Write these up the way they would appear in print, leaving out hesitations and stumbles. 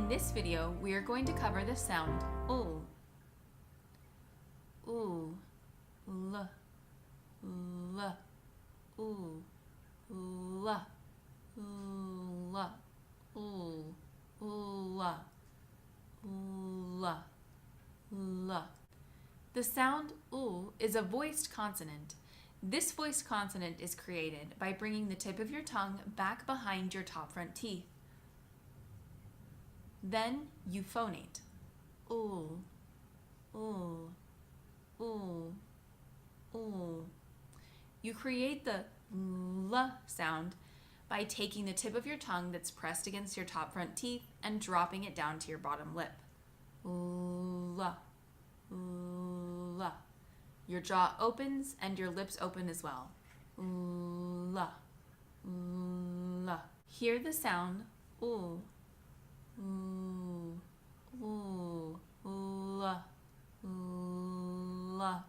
this video, we are going to cover the sound ul. Ul, l, l, ul, l, l, ul, l, l, l. The sound ul is a voiced consonant. This voiced consonant is created by bringing the tip of your tongue back behind your top front teeth. Then you phonate. Ul, ul, ul, ul. You create the l sound by taking the tip of your tongue that's pressed against your top front teeth and dropping it down to your bottom lip. L, l. Your jaw opens and your lips open as well. L, l. Hear the sound ul. L, l, l, l,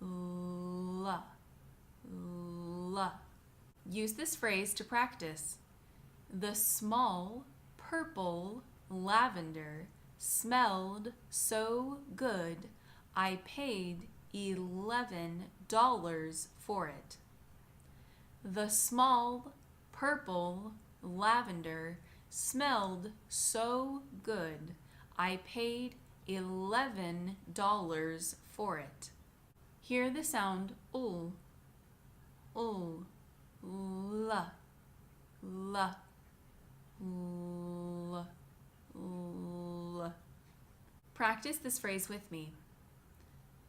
l, l. Use this phrase to practice. The small purple lavender smelled so good, I paid $11 for it. The small purple lavender smelled so good, I paid $11 for it. Hear the sound ul, ul, la, la, l, l. Practice this phrase with me.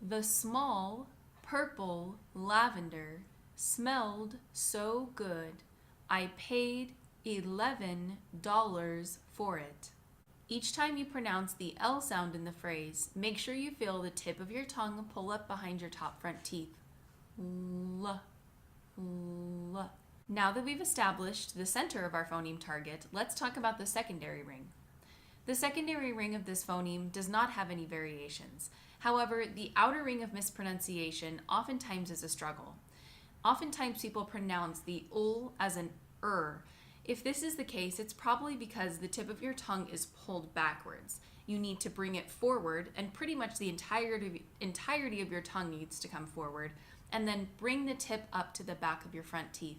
The small purple lavender smelled so good, I paid $11 for it. Each time you pronounce the L sound in the phrase, make sure you feel the tip of your tongue pull up behind your top front teeth. L, l. Now that we've established the center of our phoneme target, let's talk about the secondary ring. The secondary ring of this phoneme does not have any variations. However, the outer ring of mispronunciation oftentimes is a struggle. Oftentimes people pronounce the ul as an If this is the case, it's probably because the tip of your tongue is pulled backwards. You need to bring it forward, and pretty much the entirety of your tongue needs to come forward, and then bring the tip up to the back of your front teeth.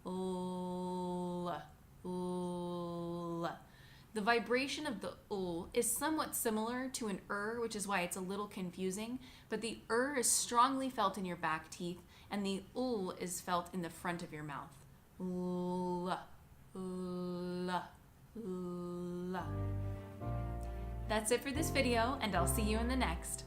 L, l. The vibration of the ul is somewhat similar to an which is why it's a little confusing, but the is strongly felt in your back teeth, and the ul is felt in the front of your mouth. L, l, l. That's it for this video, and I'll see you in the next.